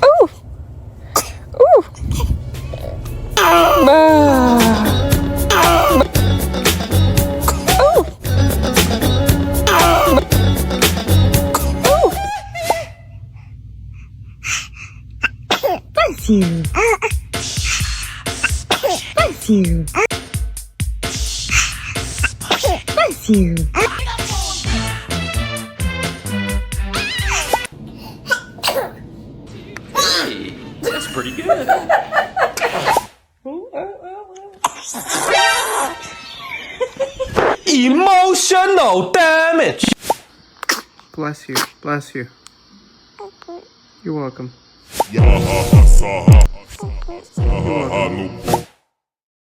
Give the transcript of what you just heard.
Ooh. Ooh. Ah. Ooh. Ooh. Bless you. Bless you. Bless you. Hey, that's pretty good. Emotional damage. Bless you. Bless you. You're welcome. You're welcome.